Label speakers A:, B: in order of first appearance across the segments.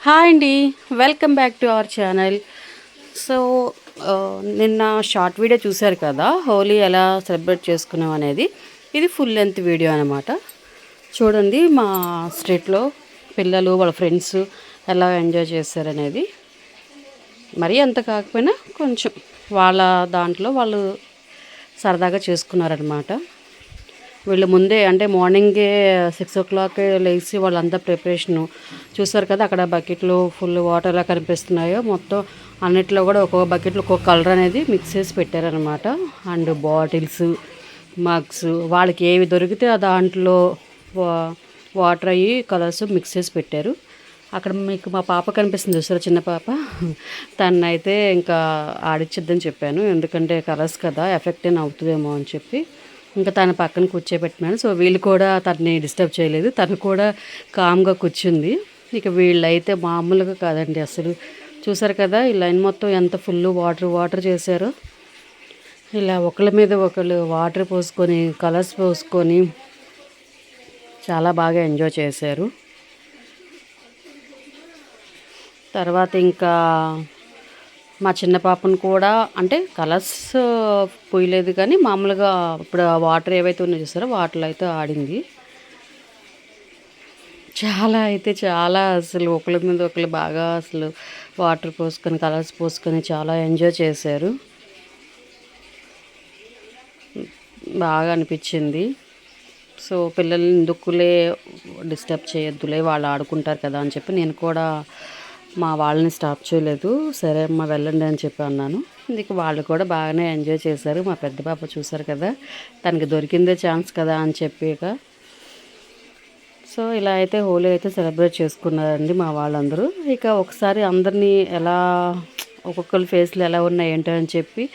A: Hi అండి, welcome back to our channel. So నిన్న short video చూశారు కదా, హోలీ ఎలా సెలబ్రేట్ చేసుకున్నాం అనేది. ఇది ఫుల్ లెంత్ వీడియో అనమాట. చూడండి మా స్ట్రీట్లో పిల్లలు వాళ్ళ ఫ్రెండ్స్ ఎలా ఎంజాయ్ చేశారనేది. మరీ అంత కాకపోయినా కొంచెం వాళ్ళ దాంట్లో వాళ్ళు సరదాగా చేసుకున్నారనమాట. వీళ్ళు ముందే అంటే మార్నింగే 6 o'clock లేచి వాళ్ళంతా ప్రిపరేషను చూసారు కదా. అక్కడ బకెట్లు ఫుల్ వాటర్ ఎలా కనిపిస్తున్నాయో మొత్తం అన్నిట్లో కూడా ఒక్కొక్క బకెట్లో ఒక్కొక్క కలర్ అనేది మిక్స్ చేసి పెట్టారనమాట. అండ్ బాటిల్స్, మగ్స్, వాళ్ళకి ఏవి దొరికితే ఆ దాంట్లో వాటర్ అయ్యి కలర్స్ మిక్స్ చేసి పెట్టారు. అక్కడ మీకు మా పాప కనిపిస్తుంది చూసారా, చిన్న పాప. తనైతే ఇంకా ఆడిచ్చిద్దని చెప్పాను, ఎందుకంటే కలర్స్ కదా ఎఫెక్ట్ ఏం అవుతుందేమో అని చెప్పి ఇంకా తన పక్కన కూర్చోబెట్టినాను. సో వీళ్ళు కూడా తనని డిస్టర్బ్ చేయలేదు, తను కూడా కామ్గా కూర్చుంది. ఇక వీళ్ళైతే మామూలుగా కాదండి అసలు. చూసారు కదా ఈ లైన్ మొత్తం ఎంత ఫుల్ వాటర్ చేశారో. ఇలా ఒకళ్ళ మీద ఒకళ్ళు వాటర్ పోసుకొని కలర్స్ పోసుకొని చాలా బాగా ఎంజాయ్ చేశారు. తర్వాత ఇంకా మా చిన్న పాపను కూడా అంటే కలర్స్ పోయలేదు, కానీ మామూలుగా ఇప్పుడు వాటర్ ఏవైతే ఉన్నాయో చూస్తారో వాటర్లో అయితే ఆడింది. చాలా అసలు ఒకళ్ళ మీద ఒకళ్ళు బాగా అసలు వాటర్ పోసుకొని కలర్స్ పోసుకొని చాలా ఎంజాయ్ చేశారు. బాగా అనిపించింది. సో పిల్లల్ని ఎందుకులే డిస్టర్బ్ చేయొద్దులే, వాళ్ళు ఆడుకుంటారు కదా అని చెప్పి నేను కూడా మా వాళ్ళని స్టాప్ చేయలేదు. సరే అమ్మ వెళ్ళండి అని చెప్పి అన్నాను. ఇందుకు వాళ్ళు కూడా బాగానే ఎంజాయ్ చేశారు. మా పెద్ద పాప చూసారు కదా, తనకి దొరికిందే ఛాన్స్ కదా అని చెప్పి సో ఇలా అయితే హోలీ అయితే సెలబ్రేట్ చేసుకున్నారండి మా వాళ్ళందరూ. ఇక ఒకసారి అందరినీ ఎలా ఒక్కొక్కరి ఫేస్లు ఎలా ఉన్నాయి ఏంటో అని చెప్పి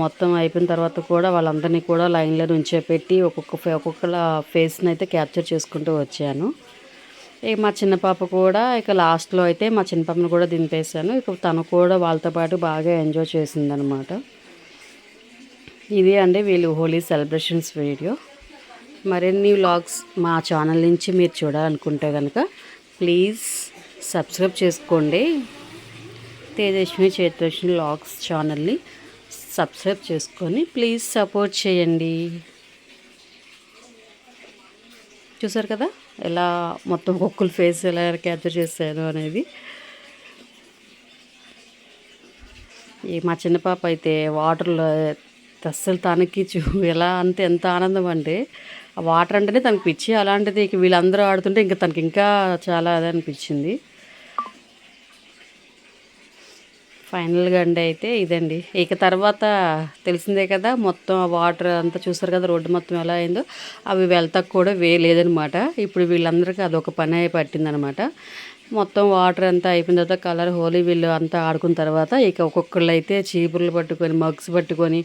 A: మొత్తం అయిపోయిన తర్వాత కూడా వాళ్ళందరినీ కూడా లైన్లో నుంచోపెట్టి ఒక్కొక్కళ్ళ ఫేస్ని అయితే క్యాప్చర్ చేసుకుంటూ వచ్చాను. ఇక మా చిన్న పాప కూడా ఇక లాస్ట్లో అయితే మా చిన్న పాపను కూడా దింపేశాను. ఇక తను కూడా వాళ్ళతో పాటు బాగా ఎంజాయ్ చేసిందనమాట. ఇది అండి వీళ్ళు హోలీ సెలబ్రేషన్స్ వీడియో. మరిన్ని వ్లాగ్స్ మా ఛానల్ నుంచి మీరు చూడాలనుకుంటే కనుక ప్లీజ్ సబ్స్క్రైబ్ చేసుకోండి. తేజస్విని చైత్రలక్ష్మి వ్లాగ్స్ ఛానల్ని సబ్స్క్రైబ్ చేసుకొని ప్లీజ్ సపోర్ట్ చేయండి. చూసారు కదా ఎలా మొత్తం ఒక్కొక్కరు ఫేస్ ఎలా క్యాప్చర్ చేశాను అనేది. ఈ మా చిన్న పాప అయితే వాటర్లో అస్సలు తనకి ఎలా అంటే ఎంత ఆనందం అంటే ఆ వాటర్ అంటేనే తనకి పిచ్చి. అలాంటిది ఇక వీళ్ళందరూ ఆడుతుంటే ఇంకా తనకి ఇంకా చాలా అదే అనిపించింది. ఫైనల్గా అండి అయితే ఇదండి. ఇక తర్వాత తెలిసిందే కదా, మొత్తం వాటర్ అంతా చూసారు కదా రోడ్డు మొత్తం ఎలా అయిందో. అవి వెళ్తా కూడా లేదనమాట. ఇప్పుడు వీళ్ళందరికీ అదొక పని అయి పట్టిందనమాట. మొత్తం వాటర్ అంతా అయిపోయిన తర్వాత కలర్ హోలీ వీళ్ళు అంతా ఆడుకున్న తర్వాత ఇక ఒక్కొక్కళ్ళు అయితే చీపుర్లు పట్టుకొని మగ్స్ పట్టుకొని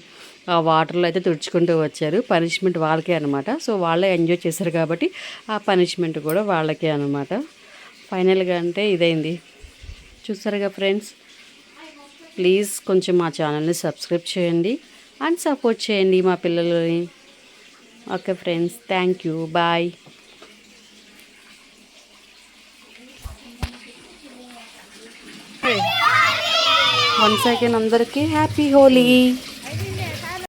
A: ఆ వాటర్లో అయితే తుడుచుకుంటూ వచ్చారు. పనిష్మెంట్ వాళ్ళకే అనమాట. సో వాళ్ళే ఎంజాయ్ చేశారు కాబట్టి ఆ పనిష్మెంట్ కూడా వాళ్ళకే అనమాట. ఫైనల్గా అంటే ఇదైంది. చూసారుగా ఫ్రెండ్స్, ప్లీజ్ కొంచెం మా ఛానల్ని సబ్స్క్రైబ్ చేయండి అండ్ సపోర్ట్ చేయండి మా పిల్లలని. Okay friends, thank you, bye. 1 second అందరికీ హ్యాపీ హోలీ.